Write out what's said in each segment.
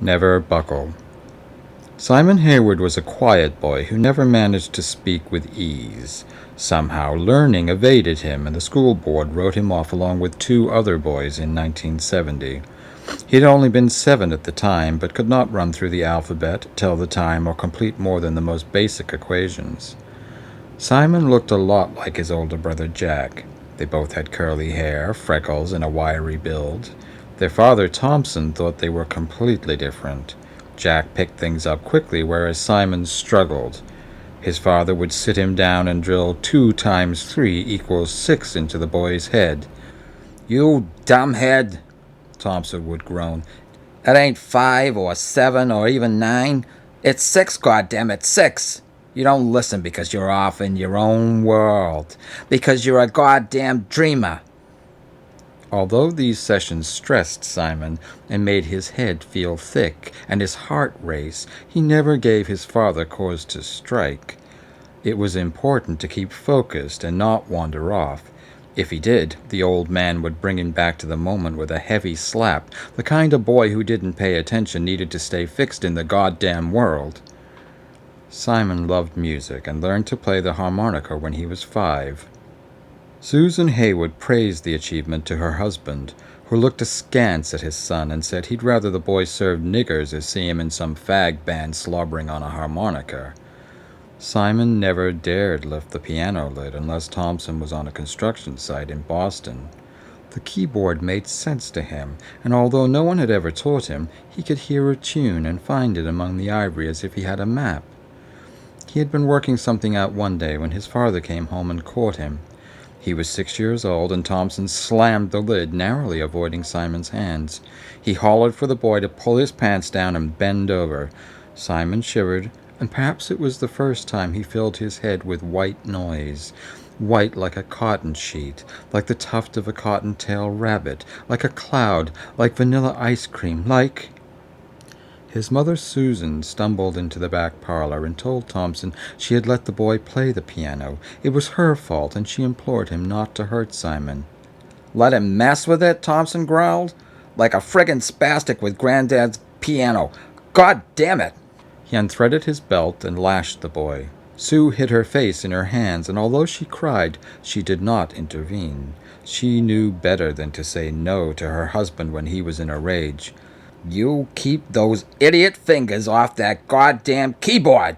Never buckle. Simon Hayward was a quiet boy who never managed to speak with ease. Somehow learning evaded him, and the school board wrote him off along with two other boys in 1970. He had only been 7 at the time, but could not run through the alphabet, tell the time, or complete more than the most basic equations. Simon looked a lot like his older brother Jack. They both had curly hair, freckles, and a wiry build. Their father, Thompson, thought they were completely different. Jack picked things up quickly, whereas Simon struggled. His father would sit him down and drill 2 times 3 equals 6 into the boy's head. "You dumbhead," Thompson would groan. "That ain't 5 or 7 or even 9. It's 6, goddammit, 6. You don't listen because you're off in your own world. Because you're a goddamn dreamer." Although these sessions stressed Simon and made his head feel thick and his heart race, he never gave his father cause to strike. It was important to keep focused and not wander off. If he did, the old man would bring him back to the moment with a heavy slap, the kind of boy who didn't pay attention needed to stay fixed in the goddamn world. Simon loved music and learned to play the harmonica when he was 5. Susan Hayward praised the achievement to her husband, who looked askance at his son and said he'd rather the boy served niggers as see him in some fag band slobbering on a harmonica. Simon never dared lift the piano lid unless Thompson was on a construction site in Boston. The keyboard made sense to him, and although no one had ever taught him, he could hear a tune and find it among the ivory as if he had a map. He had been working something out one day when his father came home and caught him. He was 6 years old, and Thompson slammed the lid, narrowly avoiding Simon's hands. He hollered for the boy to pull his pants down and bend over. Simon shivered, and perhaps it was the first time he filled his head with white noise. White like a cotton sheet, like the tuft of a cotton-tail rabbit, like a cloud, like vanilla ice cream, like... His mother, Susan, stumbled into the back parlor and told Thompson she had let the boy play the piano. It was her fault, and she implored him not to hurt Simon. "Let him mess with it?" Thompson growled. "Like a friggin' spastic with Granddad's piano. God damn it!" He unthreaded his belt and lashed the boy. Sue hid her face in her hands, and although she cried, she did not intervene. She knew better than to say no to her husband when he was in a rage. "You keep those idiot fingers off that goddamn keyboard!"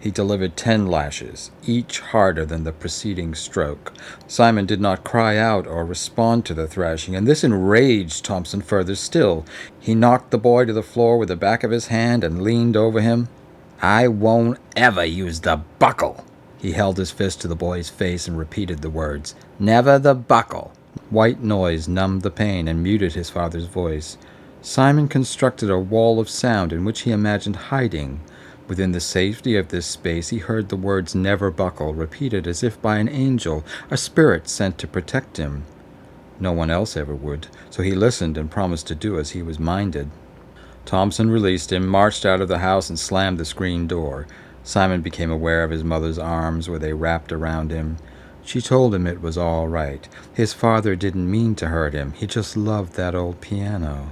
He delivered 10 lashes, each harder than the preceding stroke. Simon did not cry out or respond to the thrashing, and this enraged Thompson further still. He knocked the boy to the floor with the back of his hand and leaned over him. "I won't ever use the buckle." He held his fist to the boy's face and repeated the words. "Never the buckle." White noise numbed the pain and muted his father's voice. Simon constructed a wall of sound in which he imagined hiding. Within the safety of this space he heard the words "never buckle" repeated as if by an angel, a spirit sent to protect him. No one else ever would, so he listened and promised to do as he was minded. Thompson released him, marched out of the house, and slammed the screen door. Simon became aware of his mother's arms where they wrapped around him. She told him it was all right. His father didn't mean to hurt him. He just loved that old piano.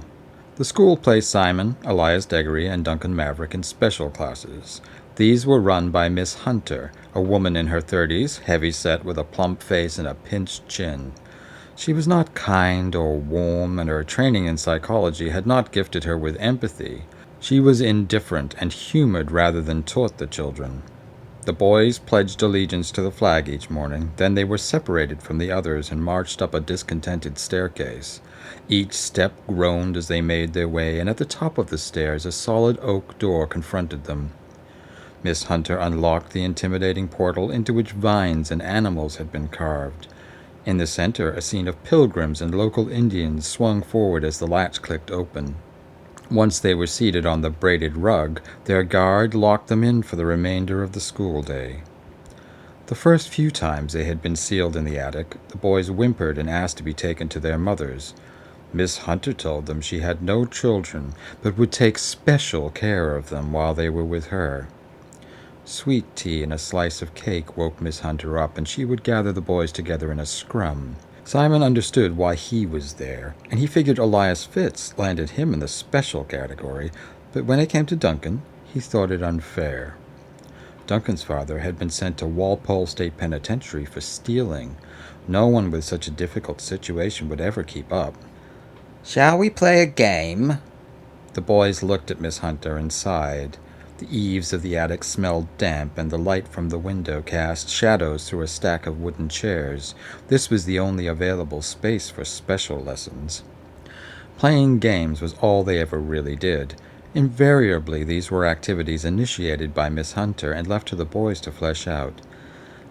The school placed Simon, Elias Deggery, and Duncan Maverick in special classes. These were run by Miss Hunter, a woman in her 30s, heavy-set with a plump face and a pinched chin. She was not kind or warm, and her training in psychology had not gifted her with empathy. She was indifferent and humored rather than taught the children. The boys pledged allegiance to the flag each morning. Then they were separated from the others and marched up a discontented staircase. Each step groaned as they made their way, and at the top of the stairs a solid oak door confronted them. Miss Hunter unlocked the intimidating portal into which vines and animals had been carved. In the center, a scene of pilgrims and local Indians swung forward as the latch clicked open. Once they were seated on the braided rug, their guard locked them in for the remainder of the school day. The first few times they had been sealed in the attic, the boys whimpered and asked to be taken to their mothers. Miss Hunter told them she had no children, but would take special care of them while they were with her. Sweet tea and a slice of cake woke Miss Hunter up, and she would gather the boys together in a scrum. Simon understood why he was there, and he figured Elias Fitz landed him in the special category, but when it came to Duncan, he thought it unfair. Duncan's father had been sent to Walpole State Penitentiary for stealing. No one with such a difficult situation would ever keep up. Shall we play a game? The boys looked at Miss Hunter and sighed. The eaves of the attic smelled damp, and the light from the window cast shadows through a stack of wooden chairs. This was the only available space for special lessons. Playing games was all they ever really did. Invariably, these were activities initiated by Miss Hunter and left to the boys to flesh out.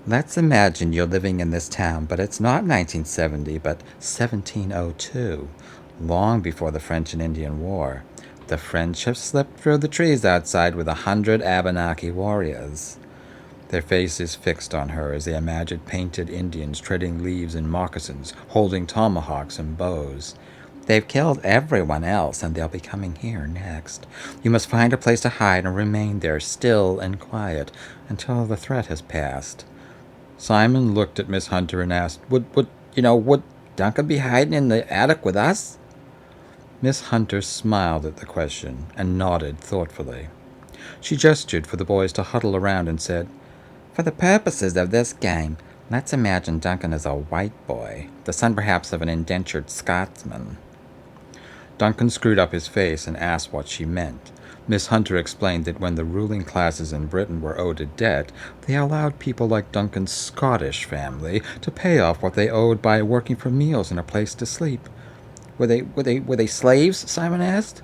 Let's imagine you're living in this town, but it's not 1970, but 1702, long before the French and Indian War. The French have slipped through the trees outside with 100 Abenaki warriors. Their faces fixed on her as they imagined painted Indians treading leaves in moccasins, holding tomahawks and bows. They've killed everyone else, and they'll be coming here next. You must find a place to hide and remain there, still and quiet, until the threat has passed. Simon looked at Miss Hunter and asked, Would Duncan be hiding in the attic with us? Miss Hunter smiled at the question and nodded thoughtfully. She gestured for the boys to huddle around and said, For the purposes of this game, let's imagine Duncan is a white boy, the son perhaps of an indentured Scotsman. Duncan screwed up his face and asked what she meant. Miss Hunter explained that when the ruling classes in Britain were owed a debt, they allowed people like Duncan's Scottish family to pay off what they owed by working for meals and a place to sleep. Were they slaves? Simon asked.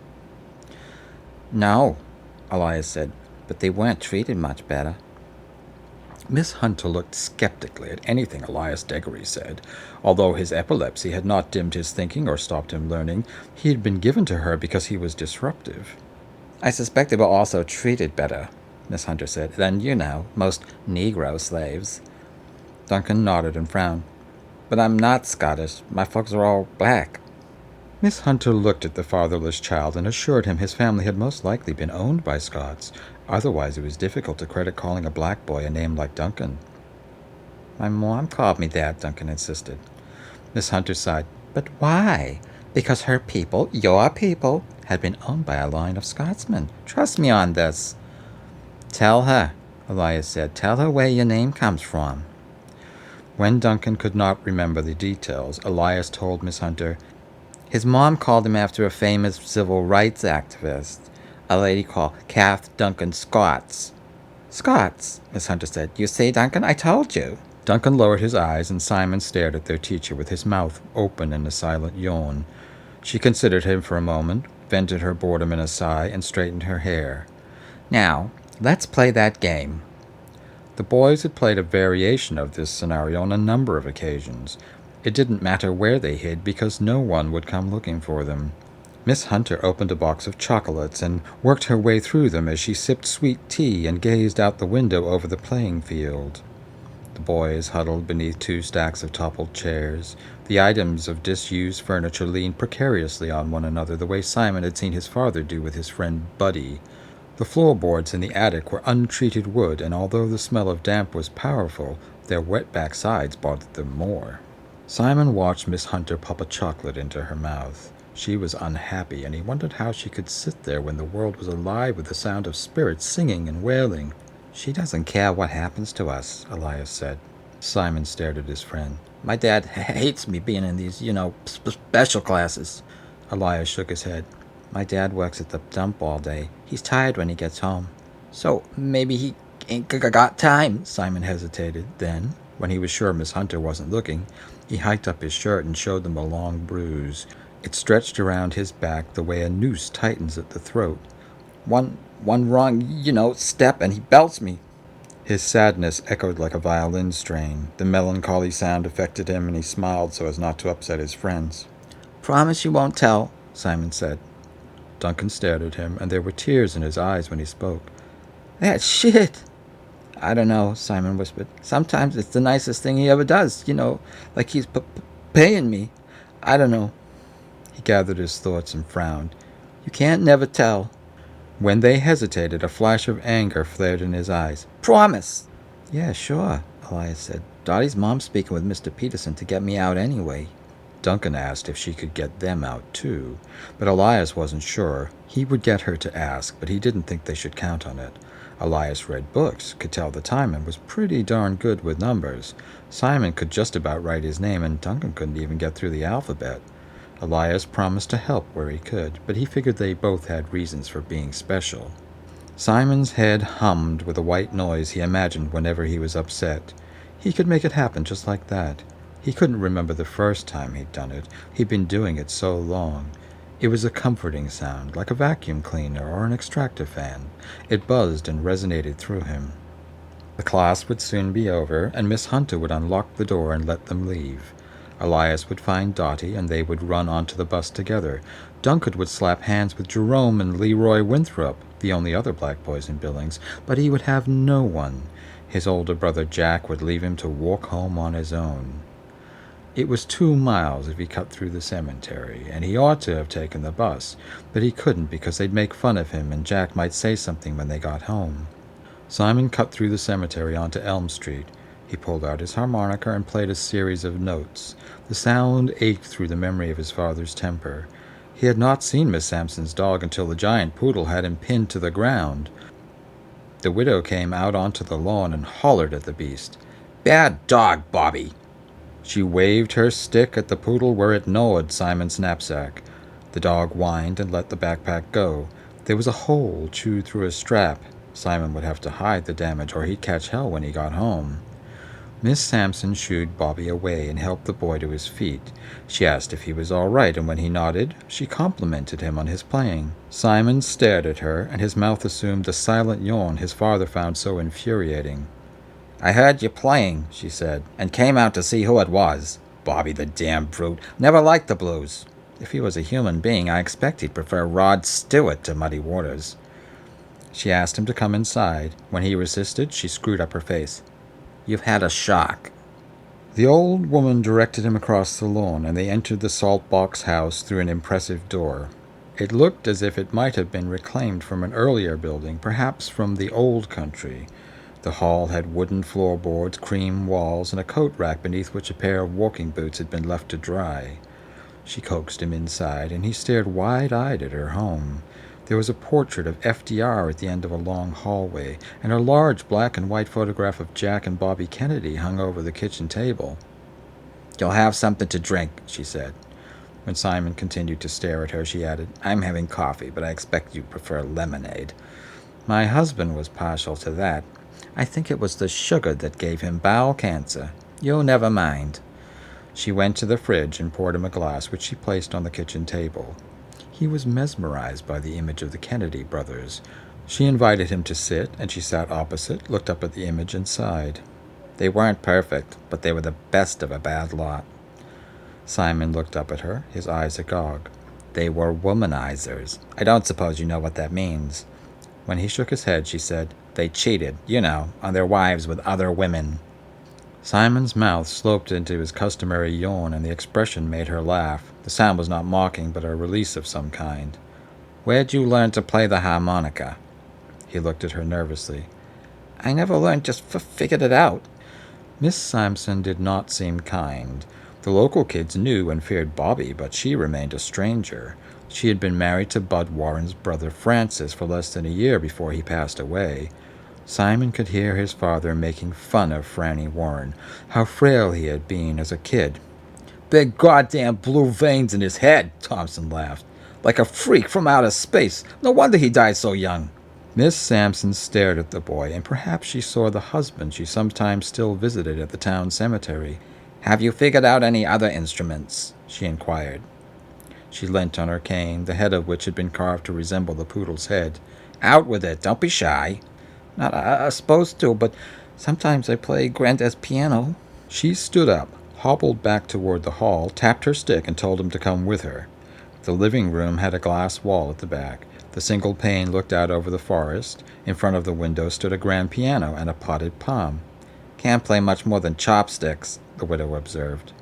No, Elias said, but they weren't treated much better. Miss Hunter looked skeptically at anything Elias Diggory said. Although his epilepsy had not dimmed his thinking or stopped him learning, he had been given to her because he was disruptive. I suspect they were also treated better, Miss Hunter said, than, most Negro slaves. Duncan nodded and frowned. But I'm not Scottish. My folks are all black. Miss Hunter looked at the fatherless child and assured him his family had most likely been owned by Scots. Otherwise, it was difficult to credit calling a black boy a name like Duncan. My mom called me that, Duncan insisted. Miss Hunter sighed. But why? Because her people, your people, had been owned by a line of Scotsmen. Trust me on this. Tell her, Elias said. Tell her where your name comes from. When Duncan could not remember the details, Elias told Miss Hunter, His mom called him after a famous civil rights activist, a lady called Kath Duncan Scots. Scots, Miss Hunter said. You see, Duncan, I told you. Duncan lowered his eyes, and Simon stared at their teacher with his mouth open in a silent yawn. She considered him for a moment, vented her boredom in a sigh, and straightened her hair. Now, let's play that game. The boys had played a variation of this scenario on a number of occasions. It didn't matter where they hid because no one would come looking for them. Miss Hunter opened a box of chocolates and worked her way through them as she sipped sweet tea and gazed out the window over the playing field. The boys huddled beneath 2 stacks of toppled chairs. The items of disused furniture leaned precariously on one another the way Simon had seen his father do with his friend Buddy. The floorboards in the attic were untreated wood, and although the smell of damp was powerful, their wet-back sides bothered them more. Simon watched Miss Hunter pop a chocolate into her mouth. She was unhappy, and he wondered how she could sit there when the world was alive with the sound of spirits singing and wailing. She doesn't care what happens to us, Elias said. Simon stared at his friend. My dad hates me being in these, special classes. Elias shook his head. My dad works at the dump all day. He's tired when he gets home. So maybe he ain't got time, Simon hesitated. Then, when he was sure Miss Hunter wasn't looking, he hiked up his shirt and showed them a long bruise. It stretched around his back the way a noose tightens at the throat. One wrong, step and he belts me. His sadness echoed like a violin strain. The melancholy sound affected him, and he smiled so as not to upset his friends. Promise you won't tell, Simon said. Duncan stared at him, and there were tears in his eyes when he spoke. That shit! I don't know, Simon whispered. Sometimes it's the nicest thing he ever does, like he's paying me. I don't know. He gathered his thoughts and frowned. You can't never tell. When they hesitated, a flash of anger flared in his eyes. Promise! Yeah, sure, Elias said. Dottie's mom's speaking with Mr. Peterson to get me out anyway. Duncan asked if she could get them out too, but Elias wasn't sure. He would get her to ask, but he didn't think they should count on it. Elias read books, could tell the time, and was pretty darn good with numbers. Simon could just about write his name, and Duncan couldn't even get through the alphabet. Elias promised to help where he could, but he figured they both had reasons for being special. Simon's head hummed with a white noise he imagined whenever he was upset. He could make it happen just like that. He couldn't remember the first time he'd done it. He'd been doing it so long. It was a comforting sound, like a vacuum cleaner or an extractor fan. It buzzed and resonated through him. The class would soon be over, and Miss Hunter would unlock the door and let them leave. Elias would find Dottie, and they would run onto the bus together. Duncan would slap hands with Jerome and Leroy Winthrop, the only other black boys in Billings, but he would have no one. His older brother Jack would leave him to walk home on his own. It was 2 miles if he cut through the cemetery, and he ought to have taken the bus, but he couldn't because they'd make fun of him and Jack might say something when they got home. Simon cut through the cemetery onto Elm Street. He pulled out his harmonica and played a series of notes. The sound ached through the memory of his father's temper. He had not seen Miss Sampson's dog until the giant poodle had him pinned to the ground. The widow came out onto the lawn and hollered at the beast. Bad dog, Bobby. She waved her stick at the poodle where it gnawed Simon's knapsack. The dog whined and let the backpack go. There was a hole chewed through a strap. Simon would have to hide the damage or he'd catch hell when he got home. Miss Sampson shooed Bobby away and helped the boy to his feet. She asked if he was all right, and when he nodded, she complimented him on his playing. Simon stared at her, and his mouth assumed the silent yawn his father found so infuriating. I heard you playing, she said, and came out to see who it was. Bobby, the damn brute, never liked the blues. If he was a human being, I expect he'd prefer Rod Stewart to Muddy Waters. She asked him to come inside. When he resisted, she screwed up her face. You've had a shock. The old woman directed him across the lawn, and they entered the salt box house through an impressive door. It looked as if it might have been reclaimed from an earlier building, perhaps from the old country. The hall had wooden floorboards, cream walls, and a coat rack beneath which a pair of walking boots had been left to dry. She coaxed him inside, and he stared wide-eyed at her home. There was a portrait of FDR at the end of a long hallway, and a large black and white photograph of Jack and Bobby Kennedy hung over the kitchen table. You'll have something to drink, she said. When Simon continued to stare at her, she added, I'm having coffee, but I expect you prefer lemonade. My husband was partial to that. I think it was the sugar that gave him bowel cancer. You'll never mind. She went to the fridge and poured him a glass, which she placed on the kitchen table. He was mesmerized by the image of the Kennedy brothers. She invited him to sit, and she sat opposite, looked up at the image, and sighed. They weren't perfect, but they were the best of a bad lot. Simon looked up at her, his eyes agog. They were womanizers. I don't suppose you know what that means. When he shook his head, she said, They cheated, on their wives with other women. Simon's mouth sloped into his customary yawn, and the expression made her laugh. The sound was not mocking, but a release of some kind. Where'd you learn to play the harmonica? He looked at her nervously. I never learned, just figured it out. Miss Sampson did not seem kind. The local kids knew and feared Bobby, but she remained a stranger. She had been married to Bud Warren's brother Francis for less than a year before he passed away. Simon could hear his father making fun of Franny Warren, how frail he had been as a kid. Big goddamn blue veins in his head, Thompson laughed. Like a freak from outer space. No wonder he died so young. Miss Sampson stared at the boy, and perhaps she saw the husband she sometimes still visited at the town cemetery. Have you figured out any other instruments? She inquired. She leant on her cane, the head of which had been carved to resemble the poodle's head. Out with it, don't be shy. Not supposed to, but sometimes I play Granddad's piano. She stood up, hobbled back toward the hall, tapped her stick, and told him to come with her. The living room had a glass wall at the back. The single pane looked out over the forest. In front of the window stood a grand piano and a potted palm. Can't play much more than chopsticks, the widow observed.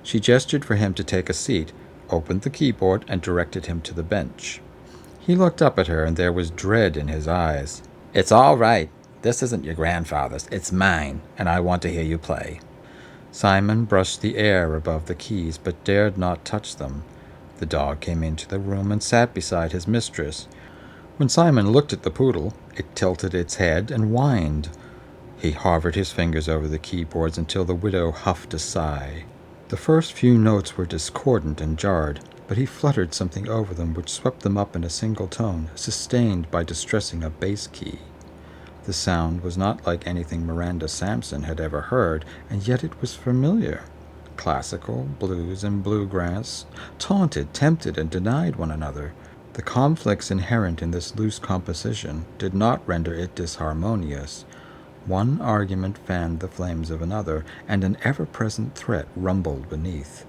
She gestured for him to take a seat, opened the keyboard, and directed him to the bench. He looked up at her, and there was dread in his eyes. It's all right. This isn't your grandfather's, it's mine, and I want to hear you play. Simon brushed the air above the keys, but dared not touch them. The dog came into the room and sat beside his mistress. When Simon looked at the poodle, it tilted its head and whined. He hovered his fingers over the keyboards until the widow huffed a sigh. The first few notes were discordant and jarred, but he fluttered something over them which swept them up in a single tone, sustained by distressing a bass key. The sound was not like anything Miranda Sampson had ever heard, and yet it was familiar. Classical, blues, and bluegrass taunted, tempted, and denied one another. The conflicts inherent in this loose composition did not render it disharmonious. One argument fanned the flames of another, and an ever-present threat rumbled beneath.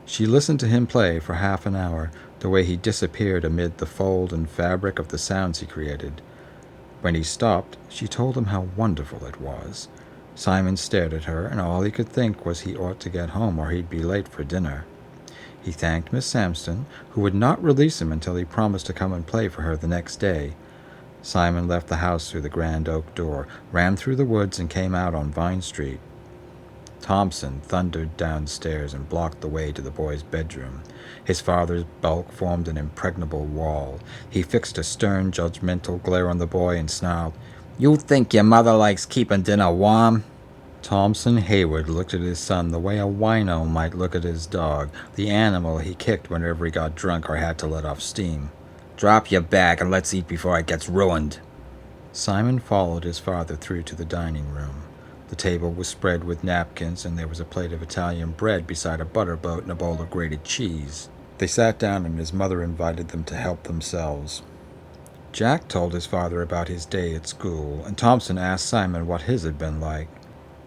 She listened to him play for half an hour, the way he disappeared amid the fold and fabric of the sounds he created. When he stopped, she told him how wonderful it was. Simon stared at her, and all he could think was he ought to get home or he'd be late for dinner. He thanked Miss Sampson, who would not release him until he promised to come and play for her the next day. Simon left the house through the grand oak door, ran through the woods, and came out on Vine Street. Thompson thundered downstairs and blocked the way to the boy's bedroom. His father's bulk formed an impregnable wall. He fixed a stern, judgmental glare on the boy and snarled, "You think your mother likes keeping dinner warm?" Thompson Hayward looked at his son the way a wino might look at his dog, the animal he kicked whenever he got drunk or had to let off steam. "Drop your bag and let's eat before it gets ruined." Simon followed his father through to the dining room. The table was spread with napkins, and there was a plate of Italian bread beside a butter boat and a bowl of grated cheese. They sat down, and his mother invited them to help themselves. Jack told his father about his day at school, and Thompson asked Simon what his had been like.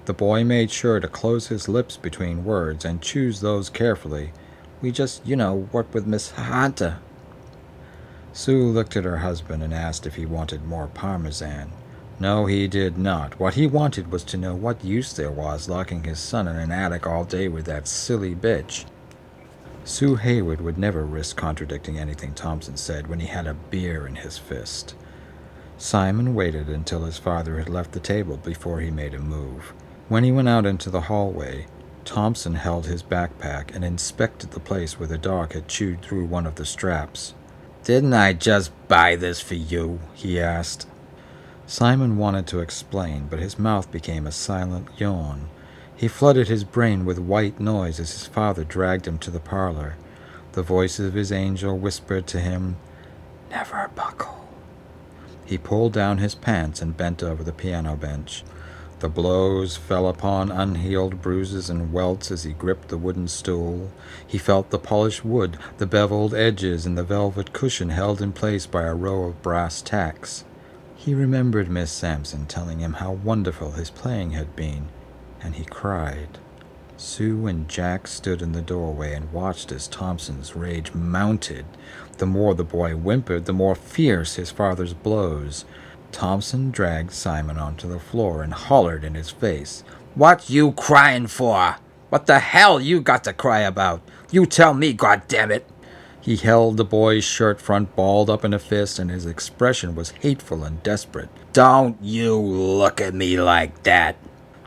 The boy made sure to close his lips between words and choose those carefully. "We just, worked with Miss Hunter." Sue looked at her husband and asked if he wanted more Parmesan. No, he did not. What he wanted was to know what use there was locking his son in an attic all day with that silly bitch. Sue Hayward would never risk contradicting anything Thompson said when he had a beer in his fist. Simon waited until his father had left the table before he made a move. When he went out into the hallway, Thompson held his backpack and inspected the place where the dog had chewed through one of the straps. "Didn't I just buy this for you?" he asked. Simon wanted to explain, but his mouth became a silent yawn. He flooded his brain with white noise as his father dragged him to the parlor. The voice of his angel whispered to him, "Never buckle." He pulled down his pants and bent over the piano bench. The blows fell upon unhealed bruises and welts as he gripped the wooden stool. He felt the polished wood, the beveled edges, and the velvet cushion held in place by a row of brass tacks. He remembered Miss Sampson telling him how wonderful his playing had been, and he cried. Sue and Jack stood in the doorway and watched as Thompson's rage mounted. The more the boy whimpered, the more fierce his father's blows. Thompson dragged Simon onto the floor and hollered in his face. "What you crying for? What the hell you got to cry about? You tell me, goddammit!" He held the boy's shirt front balled up in a fist, and his expression was hateful and desperate. "Don't you look at me like that!"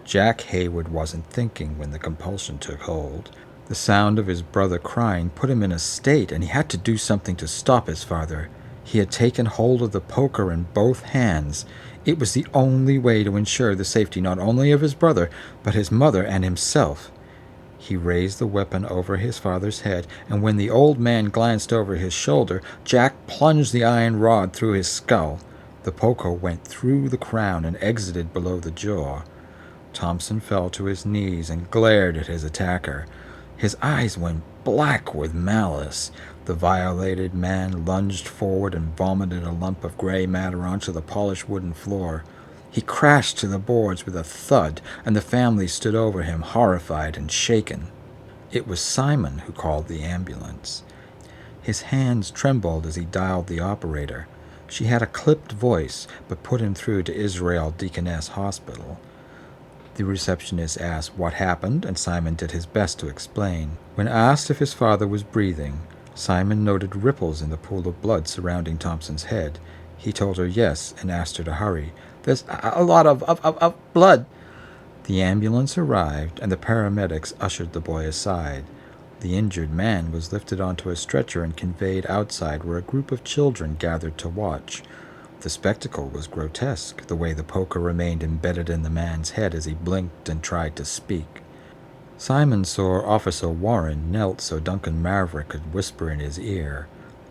Jack Hayward wasn't thinking when the compulsion took hold. The sound of his brother crying put him in a state, and he had to do something to stop his father. He had taken hold of the poker in both hands. It was the only way to ensure the safety not only of his brother, but his mother and himself. He raised the weapon over his father's head, and when the old man glanced over his shoulder, Jack plunged the iron rod through his skull. The poker went through the crown and exited below the jaw. Thompson fell to his knees and glared at his attacker. His eyes went black with malice. The violated man lunged forward and vomited a lump of gray matter onto the polished wooden floor. He crashed to the boards with a thud, and the family stood over him, horrified and shaken. It was Simon who called the ambulance. His hands trembled as he dialed the operator. She had a clipped voice, but put him through to Israel Deaconess Hospital. The receptionist asked what happened, and Simon did his best to explain. When asked if his father was breathing, Simon noted ripples in the pool of blood surrounding Thompson's head. He told her yes and asked her to hurry. There's a lot of blood. The ambulance arrived, and the paramedics ushered the boy aside. The injured man was lifted onto a stretcher and conveyed outside, where a group of children gathered to watch. The spectacle was grotesque, the way the poker remained embedded in the man's head as he blinked and tried to speak. Simon saw Officer Warren knelt so Duncan Maverick could whisper in his ear.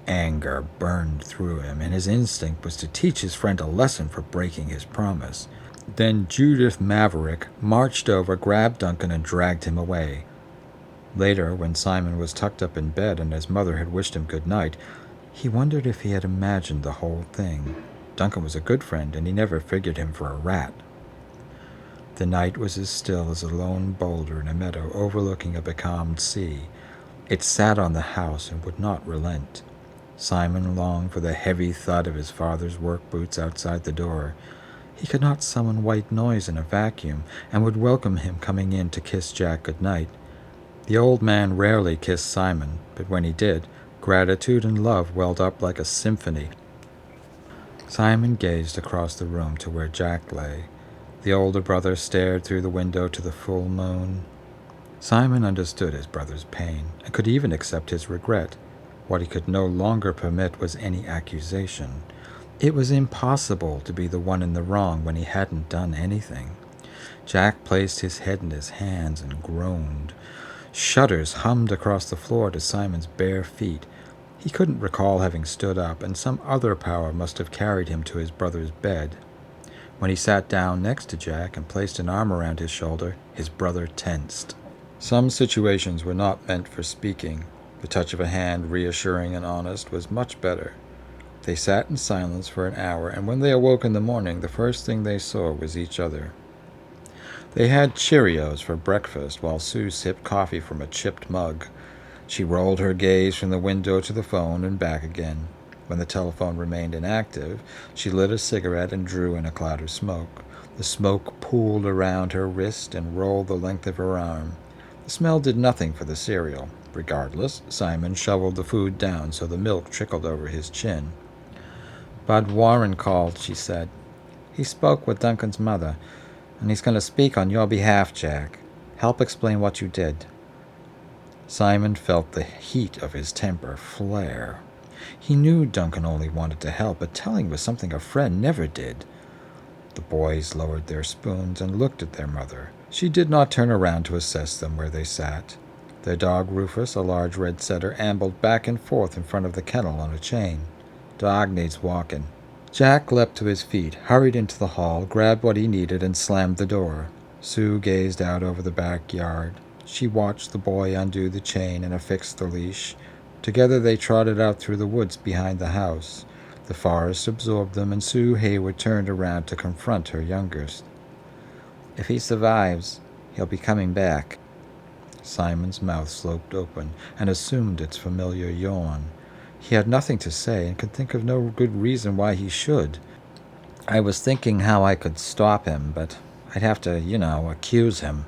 Anger burned through him, and his instinct was to teach his friend a lesson for breaking his promise. Then Judith Maverick marched over, grabbed Duncan, and dragged him away. Later, when Simon was tucked up in bed and his mother had wished him good night, he wondered if he had imagined the whole thing. Duncan was a good friend, and he never figured him for a rat. The night was as still as a lone boulder in a meadow overlooking a becalmed sea. It sat on the house and would not relent. Simon longed for the heavy thud of his father's work boots outside the door. He could not summon white noise in a vacuum, and would welcome him coming in to kiss Jack good night. The old man rarely kissed Simon, but when he did, gratitude and love welled up like a symphony. Simon gazed across the room to where Jack lay. The older brother stared through the window to the full moon. Simon understood his brother's pain, and could even accept his regret. What he could no longer permit was any accusation. It was impossible to be the one in the wrong when he hadn't done anything. Jack placed his head in his hands and groaned. Shudders hummed across the floor to Simon's bare feet. He couldn't recall having stood up, and some other power must have carried him to his brother's bed. When he sat down next to Jack and placed an arm around his shoulder, his brother tensed. Some situations were not meant for speaking. The touch of a hand, reassuring and honest, was much better. They sat in silence for an hour, and when they awoke in the morning, the first thing they saw was each other. They had Cheerios for breakfast, while Sue sipped coffee from a chipped mug. She rolled her gaze from the window to the phone and back again. When the telephone remained inactive, she lit a cigarette and drew in a cloud of smoke. The smoke pooled around her wrist and rolled the length of her arm. The smell did nothing for the cereal. Regardless, Simon shoveled the food down so the milk trickled over his chin. "Bud Warren called," she said. "He spoke with Duncan's mother, and he's going to speak on your behalf, Jack. Help explain what you did." Simon felt the heat of his temper flare. He knew Duncan only wanted to help, but telling was something a friend never did. The boys lowered their spoons and looked at their mother. She did not turn around to assess them where they sat. Their dog Rufus, a large red setter, ambled back and forth in front of the kennel on a chain. "Dog needs walking." Jack leapt to his feet, hurried into the hall, grabbed what he needed, and slammed the door. Sue gazed out over the backyard. She watched the boy undo the chain and affix the leash. Together they trotted out through the woods behind the house. The forest absorbed them, and Sue Hayward turned around to confront her youngest. "If he survives, he'll be coming back." Simon's mouth sloped open and assumed its familiar yawn. He had nothing to say and could think of no good reason why he should. "I was thinking how I could stop him, but I'd have to, accuse him."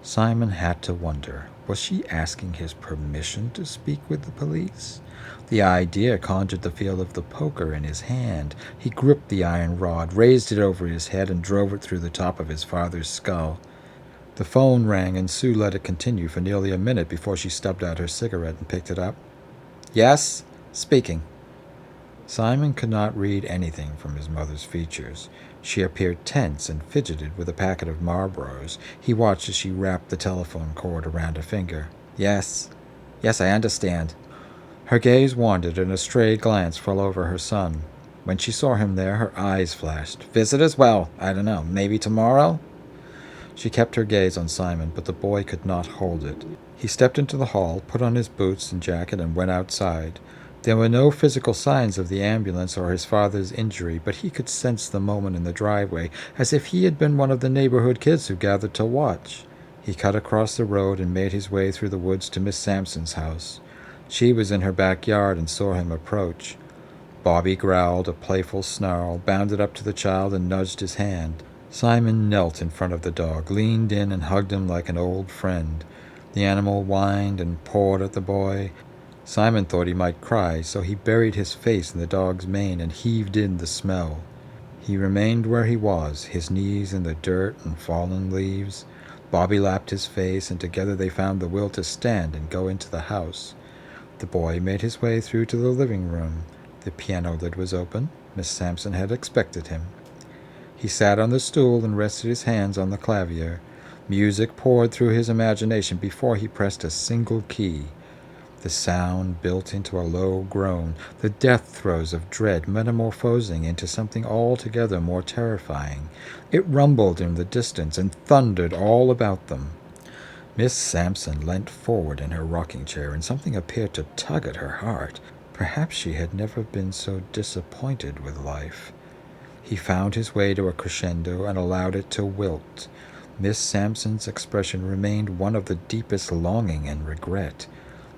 Simon had to wonder, was she asking his permission to speak with the police? The idea conjured the feel of the poker in his hand. He gripped the iron rod, raised it over his head, and drove it through the top of his father's skull. The phone rang, and Sue let it continue for nearly a minute before she stubbed out her cigarette and picked it up. "Yes, speaking." Simon could not read anything from his mother's features. She appeared tense and fidgeted with a packet of Marlboros. He watched as she wrapped the telephone cord around her finger. Yes, I understand." Her gaze wandered, and a stray glance fell over her son. When she saw him there, her eyes flashed. "Visitors? Well, I don't know. Maybe tomorrow?" She kept her gaze on Simon, but the boy could not hold it. He stepped into the hall, put on his boots and jacket, and went outside. There were no physical signs of the ambulance or his father's injury, but he could sense the moment in the driveway, as if he had been one of the neighborhood kids who gathered to watch. He cut across the road and made his way through the woods to Miss Sampson's house. She was in her backyard and saw him approach. Bobby growled a playful snarl, bounded up to the child, and nudged his hand. Simon knelt in front of the dog, leaned in and hugged him like an old friend. The animal whined and pawed at the boy. Simon thought he might cry, so he buried his face in the dog's mane and heaved in the smell. He remained where he was, his knees in the dirt and fallen leaves. Bobby lapped his face, and together they found the will to stand and go into the house. The boy made his way through to the living room. The piano lid was open. Miss Sampson had expected him. He sat on the stool and rested his hands on the clavier. Music poured through his imagination before he pressed a single key. The sound built into a low groan, the death throes of dread metamorphosing into something altogether more terrifying. It rumbled in the distance and thundered all about them. Miss Sampson leant forward in her rocking chair, and something appeared to tug at her heart. Perhaps she had never been so disappointed with life. He found his way to a crescendo and allowed it to wilt. Miss Sampson's expression remained one of the deepest longing and regret.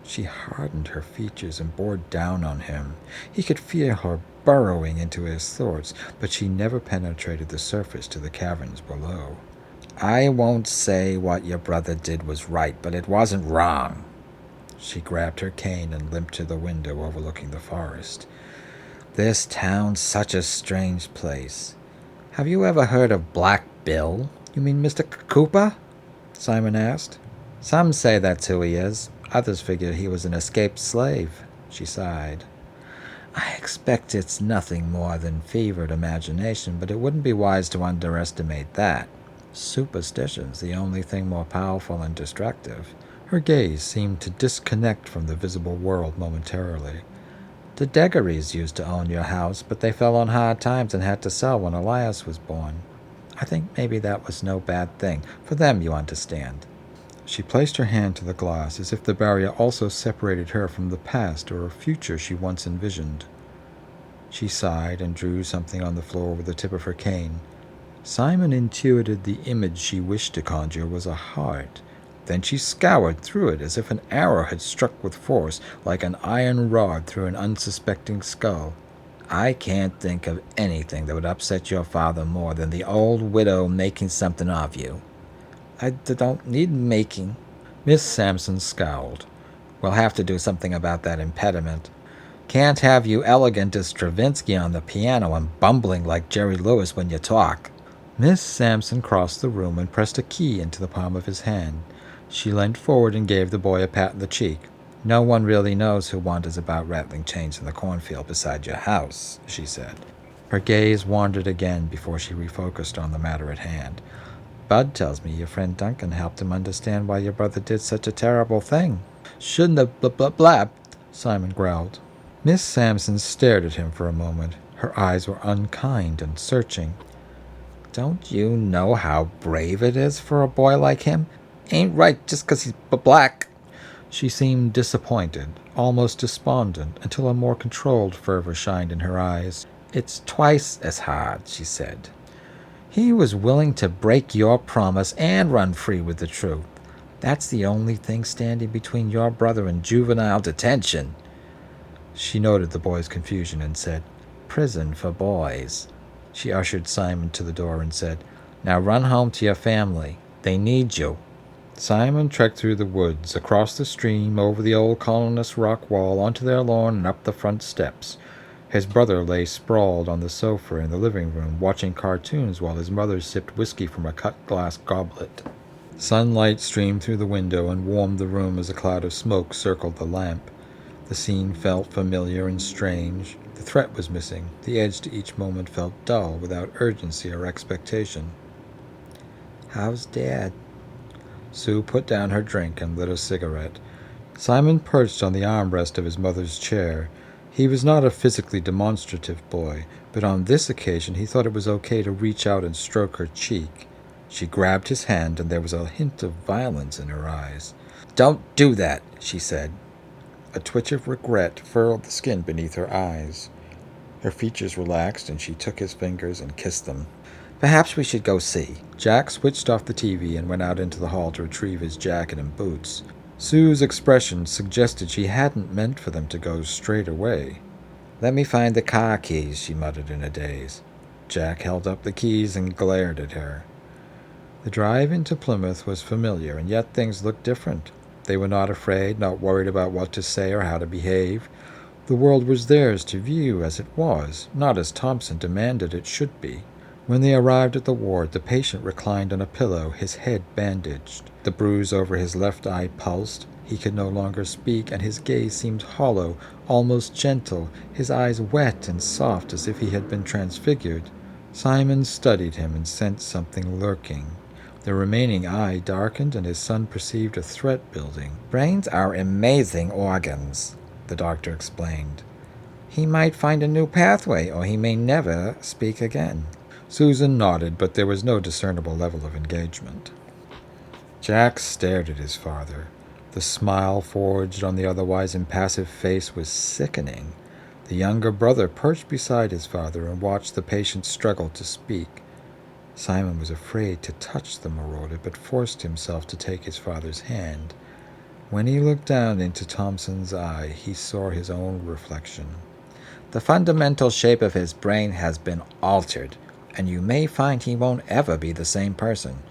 She hardened her features and bore down on him. He could feel her burrowing into his thoughts, but she never penetrated the surface to the caverns below. I won't say what your brother did was right, but it wasn't wrong. She grabbed her cane and limped to the window overlooking the forest. This town's such a strange place. Have you ever heard of Black Bill? You mean Mr. Cooper? Simon asked. Some say that's who he is. Others figure he was an escaped slave. She sighed. I expect it's nothing more than fevered imagination, but it wouldn't be wise to underestimate that. Superstition's the only thing more powerful and destructive. Her gaze seemed to disconnect from the visible world momentarily. The Deggerys used to own your house, but they fell on hard times and had to sell when Elias was born. I think maybe that was no bad thing. For them, you understand. She placed her hand to the glass, as if the barrier also separated her from the past or a future she once envisioned. She sighed and drew something on the floor with the tip of her cane. Simon intuited the image she wished to conjure was a heart. Then she scoured through it as if an arrow had struck with force, like an iron rod through an unsuspecting skull. I can't think of anything that would upset your father more than the old widow making something of you. I don't need making. Miss Sampson scowled. We'll have to do something about that impediment. Can't have you elegant as Stravinsky on the piano and bumbling like Jerry Lewis when you talk. Miss Sampson crossed the room and pressed a key into the palm of his hand. She leant forward and gave the boy a pat on the cheek. No one really knows who wanders about rattling chains in the cornfield beside your house, she said. Her gaze wandered again before she refocused on the matter at hand. Bud tells me your friend Duncan helped him understand why your brother did such a terrible thing. Shouldn't have blabbed, Simon growled. Miss Sampson stared at him for a moment. Her eyes were unkind and searching. Don't you know how brave it is for a boy like him? Ain't right just 'cause he's black. She seemed disappointed, almost despondent, until a more controlled fervor shined in her eyes. It's twice as hard, she said. He was willing to break your promise and run free with the truth. That's the only thing standing between your brother and juvenile detention. She noted the boy's confusion and said, Prison for boys. She ushered Simon to the door and said, Now run home to your family. They need you. Simon trekked through the woods, across the stream, over the old colonist rock wall, onto their lawn and up the front steps. His brother lay sprawled on the sofa in the living room, watching cartoons while his mother sipped whiskey from a cut-glass goblet. Sunlight streamed through the window and warmed the room as a cloud of smoke circled the lamp. The scene felt familiar and strange. The threat was missing. The edge to each moment felt dull, without urgency or expectation. How's Dad? Sue put down her drink and lit a cigarette. Simon perched on the armrest of his mother's chair. He was not a physically demonstrative boy, but on this occasion he thought it was okay to reach out and stroke her cheek. She grabbed his hand, and there was a hint of violence in her eyes. Don't do that, she said. A twitch of regret furrowed the skin beneath her eyes. Her features relaxed, and she took his fingers and kissed them. Perhaps we should go see. Jack switched off the TV and went out into the hall to retrieve his jacket and boots. Sue's expression suggested she hadn't meant for them to go straight away. Let me find the car keys, she muttered in a daze. Jack held up the keys and glared at her. The drive into Plymouth was familiar, and yet things looked different. They were not afraid, not worried about what to say or how to behave. The world was theirs to view as it was, not as Thompson demanded it should be. When they arrived at the ward, the patient reclined on a pillow, his head bandaged. The bruise over his left eye pulsed. He could no longer speak, and his gaze seemed hollow, almost gentle, his eyes wet and soft as if he had been transfigured. Simon studied him and sensed something lurking. The remaining eye darkened, and his son perceived a threat building. Brains are amazing organs, the doctor explained. He might find a new pathway, or he may never speak again. Susan nodded, but there was no discernible level of engagement. Jack stared at his father. The smile forged on the otherwise impassive face was sickening. The younger brother perched beside his father and watched the patient struggle to speak. Simon was afraid to touch the marauder, but forced himself to take his father's hand. When he looked down into Thompson's eye, he saw his own reflection. The fundamental shape of his brain has been altered, and you may find he won't ever be the same person.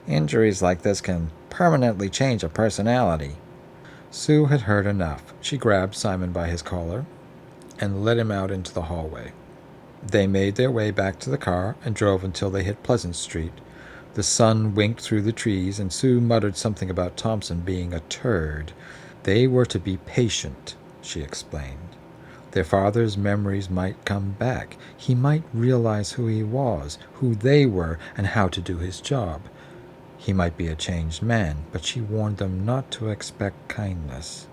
Injuries like this can permanently change a personality. Sue had heard enough. She grabbed Simon by his collar and led him out into the hallway. They made their way back to the car and drove until they hit Pleasant Street. The sun winked through the trees, and Sue muttered something about Thompson being a turd. They were to be patient, she explained. Their father's memories might come back. He might realize who he was, who they were, and how to do his job. He might be a changed man, but she warned them not to expect kindness.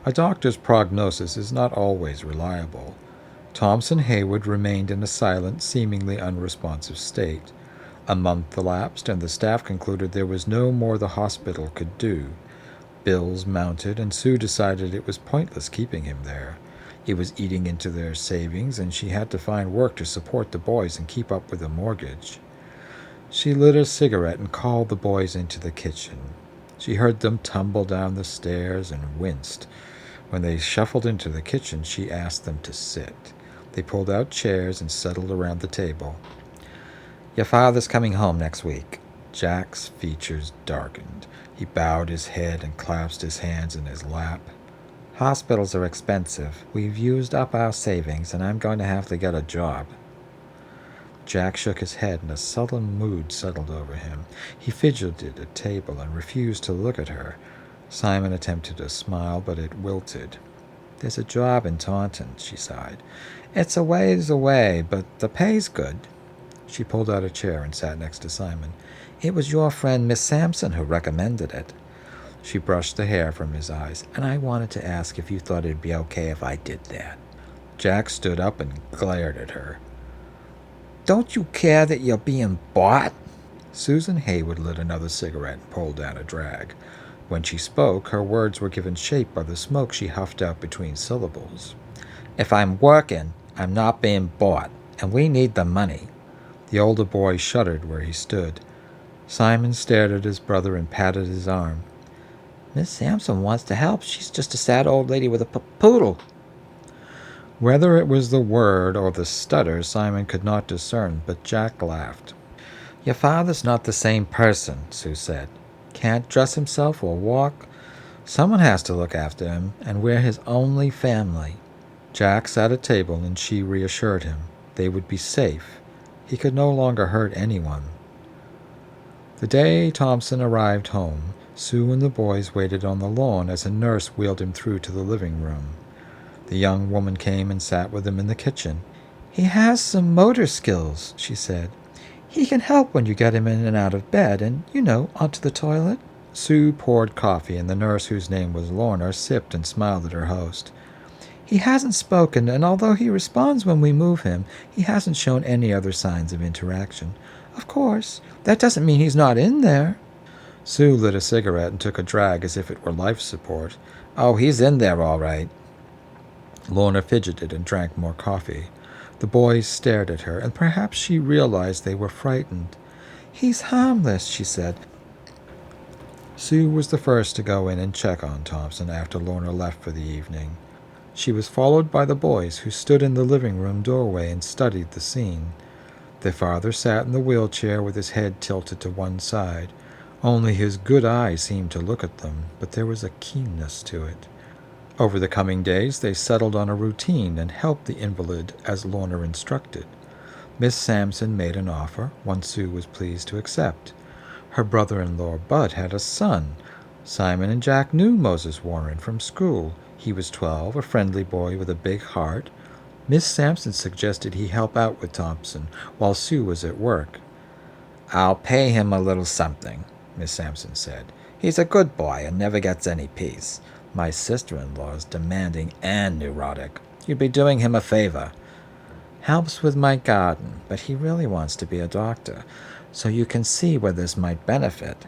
A doctor's prognosis is not always reliable. Thompson Haywood remained in a silent, seemingly unresponsive state. A month elapsed, and the staff concluded there was no more the hospital could do. Bills mounted, and Sue decided it was pointless keeping him there. It was eating into their savings, and she had to find work to support the boys and keep up with the mortgage. She lit a cigarette and called the boys into the kitchen. She heard them tumble down the stairs and winced. When they shuffled into the kitchen, she asked them to sit. They pulled out chairs and settled around the table. Your father's coming home next week. Jack's features darkened. He bowed his head and clasped his hands in his lap. Hospitals are expensive. We've used up our savings, and I'm going to have to get a job. Jack shook his head, and a sullen mood settled over him. He fidgeted at table and refused to look at her. Simon attempted a smile, but it wilted. There's a job in Taunton, she sighed. It's a ways away, but the pay's good. She pulled out a chair and sat next to Simon. It was your friend Miss Sampson who recommended it. She brushed the hair from his eyes. And I wanted to ask if you thought it'd be okay if I did that. Jack stood up and glared at her. Don't you care that you're being bought? Susan Haywood lit another cigarette and pulled down a drag. When she spoke, her words were given shape by the smoke she huffed out between syllables. If I'm working, I'm not being bought, and we need the money. The older boy shuddered where he stood. Simon stared at his brother and patted his arm. Miss Sampson wants to help. She's just a sad old lady with a poodle. Whether it was the word or the stutter, Simon could not discern, but Jack laughed. Your father's not the same person, Sue said. Can't dress himself or walk. Someone has to look after him, and we're his only family. Jack sat at table, and she reassured him. They would be safe. He could no longer hurt anyone. The day Thompson arrived home, Sue and the boys waited on the lawn as a nurse wheeled him through to the living room. The young woman came and sat with him in the kitchen. He has some motor skills, she said. He can help when you get him in and out of bed and, onto the toilet. Sue poured coffee, and the nurse, whose name was Lorna, sipped and smiled at her host. He hasn't spoken, and although he responds when we move him, he hasn't shown any other signs of interaction. Of course, that doesn't mean he's not in there. Sue lit a cigarette and took a drag as if it were life support. Oh, he's in there all right. Lorna fidgeted and drank more coffee. The boys stared at her, and perhaps she realized they were frightened. He's harmless, she said. Sue was the first to go in and check on Thompson after Lorna left for the evening. She was followed by the boys, who stood in the living room doorway and studied the scene. Their father sat in the wheelchair with his head tilted to one side. Only his good eye seemed to look at them, but there was a keenness to it. Over the coming days, they settled on a routine and helped the invalid as Lorna instructed. Miss Sampson made an offer, one Sue was pleased to accept. Her brother-in-law Bud had a son. Simon and Jack knew Moses Warren from school. He was 12, a friendly boy with a big heart. Miss Sampson suggested he help out with Thompson while Sue was at work. I'll pay him a little something, Miss Sampson said. He's a good boy and never gets any peace. My sister-in-law's demanding and neurotic. You'd be doing him a favor. Helps with my garden, but he really wants to be a doctor, so you can see where this might benefit.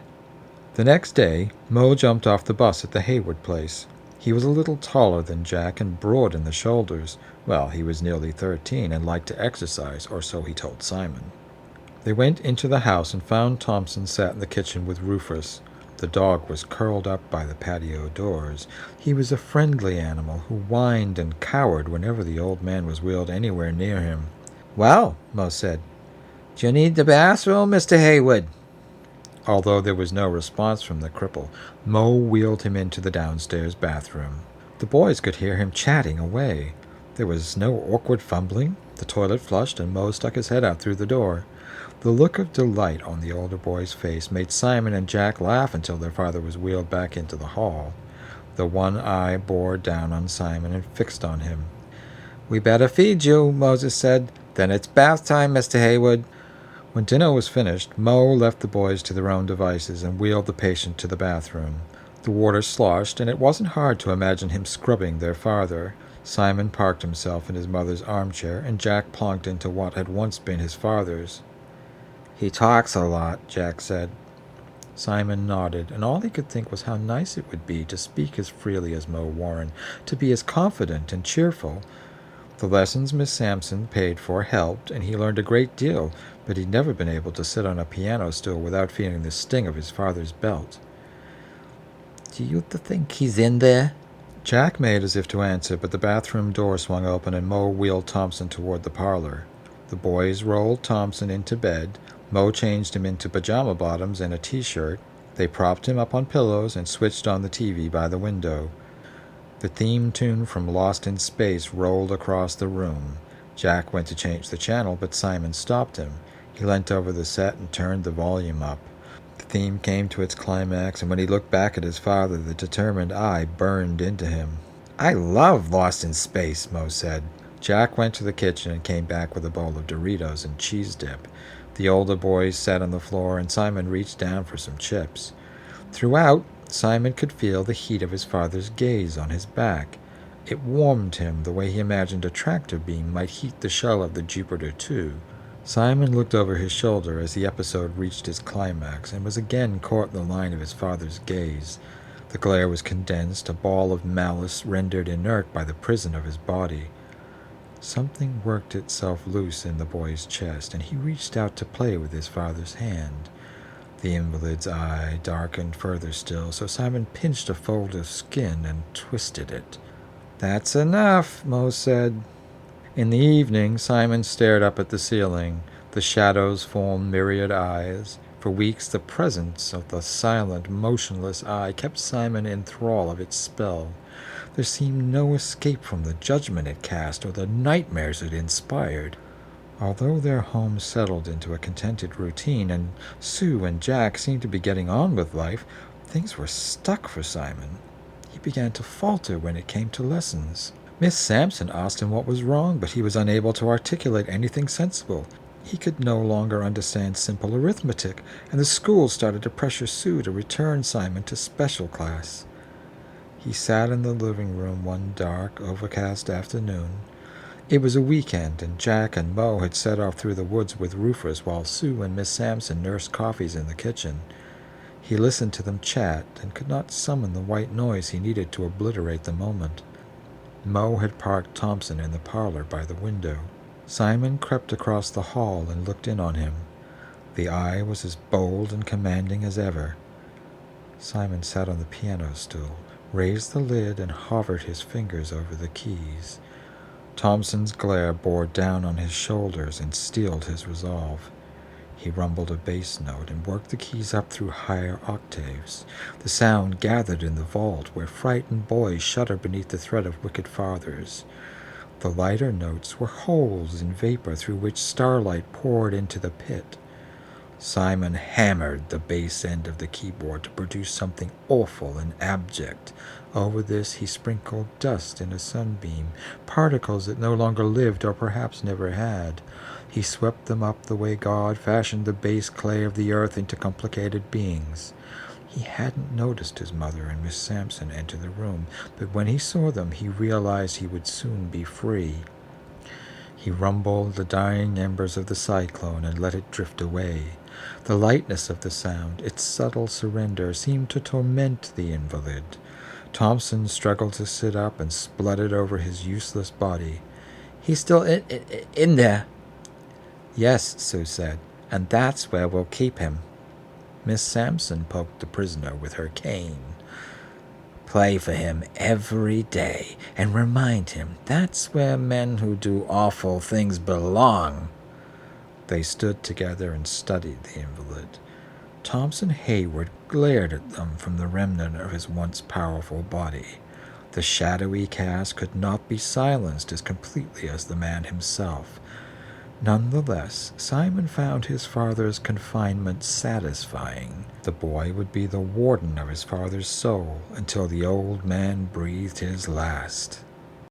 The next day, Mo jumped off the bus at the Hayward place. He was a little taller than Jack and broad in the shoulders. Well, he was nearly 13 and liked to exercise, or so he told Simon. They went into the house and found Thompson sat in the kitchen with Rufus. The dog was curled up by the patio doors. He was a friendly animal who whined and cowered whenever the old man was wheeled anywhere near him. Well, Mo said, do you need the bathroom, Mr. Haywood? Although there was no response from the cripple, Mo wheeled him into the downstairs bathroom. The boys could hear him chatting away. There was no awkward fumbling. The toilet flushed, and Mo stuck his head out through the door. The look of delight on the older boy's face made Simon and Jack laugh until their father was wheeled back into the hall. The one eye bore down on Simon and fixed on him. We better feed you, Moses said. Then it's bath time, Mr. Haywood. When dinner was finished, Mo left the boys to their own devices and wheeled the patient to the bathroom. The water sloshed, and it wasn't hard to imagine him scrubbing their father. Simon parked himself in his mother's armchair, and Jack plonked into what had once been his father's. He talks a lot, Jack said. Simon nodded, and all he could think was how nice it would be to speak as freely as Mo Warren, to be as confident and cheerful. The lessons Miss Sampson paid for helped, and he learned a great deal, but he'd never been able to sit on a piano stool without feeling the sting of his father's belt. Do you think he's in there? Jack made as if to answer, but the bathroom door swung open and Mo wheeled Thompson toward the parlor. The boys rolled Thompson into bed. Mo changed him into pajama bottoms and a t-shirt. They propped him up on pillows and switched on the TV by the window. The theme tune from Lost in Space rolled across the room. Jack went to change the channel, but Simon stopped him. He leant over the set and turned the volume up. The theme came to its climax, and when he looked back at his father, the determined eye burned into him. I love Lost in Space, Mo said. Jack went to the kitchen and came back with a bowl of Doritos and cheese dip. The older boys sat on the floor, and Simon reached down for some chips. Throughout, Simon could feel the heat of his father's gaze on his back. It warmed him the way he imagined a tractor beam might heat the shell of the Jupiter 2. Simon looked over his shoulder as the episode reached its climax and was again caught in the line of his father's gaze. The glare was condensed, a ball of malice rendered inert by the prison of his body. Something worked itself loose in the boy's chest, and he reached out to play with his father's hand. The invalid's eye darkened further still, so Simon pinched a fold of skin and twisted it. That's enough, Mo said. In the evening, Simon stared up at the ceiling. The shadows formed myriad eyes. For weeks, the presence of the silent, motionless eye kept Simon in thrall of its spell. There seemed no escape from the judgment it cast or the nightmares it inspired. Although their home settled into a contented routine, and Sue and Jack seemed to be getting on with life, things were stuck for Simon. He began to falter when it came to lessons. Miss Sampson asked him what was wrong, but he was unable to articulate anything sensible. He could no longer understand simple arithmetic, and the school started to pressure Sue to return Simon to special class. He sat in the living room one dark, overcast afternoon. It was a weekend, and Jack and Mo had set off through the woods with Rufus while Sue and Miss Sampson nursed coffees in the kitchen. He listened to them chat and could not summon the white noise he needed to obliterate the moment. Mo had parked Thompson in the parlor by the window. Simon crept across the hall and looked in on him. The eye was as bold and commanding as ever. Simon sat on the piano stool, raised the lid, and hovered his fingers over the keys. Thompson's glare bore down on his shoulders and steeled his resolve. He rumbled a bass note and worked the keys up through higher octaves. The sound gathered in the vault where frightened boys shudder beneath the threat of wicked fathers. The lighter notes were holes in vapor through which starlight poured into the pit. Simon hammered the bass end of the keyboard to produce something awful and abject. Over this he sprinkled dust in a sunbeam, particles that no longer lived or perhaps never had. He swept them up the way God fashioned the base clay of the earth into complicated beings. He hadn't noticed his mother and Miss Sampson enter the room, but when he saw them he realized he would soon be free. He rumbled the dying embers of the cyclone and let it drift away. The lightness of the sound, its subtle surrender, seemed to torment the invalid. Thompson struggled to sit up and spluttered over his useless body. He's still in there. Yes, Sue said, and that's where we'll keep him. Miss Sampson poked the prisoner with her cane. Play for him every day and remind him that's where men who do awful things belong. They stood together and studied the invalid. Thompson Hayward glared at them from the remnant of his once powerful body. The shadowy cast could not be silenced as completely as the man himself. Nonetheless, Simon found his father's confinement satisfying. The boy would be the warden of his father's soul until the old man breathed his last.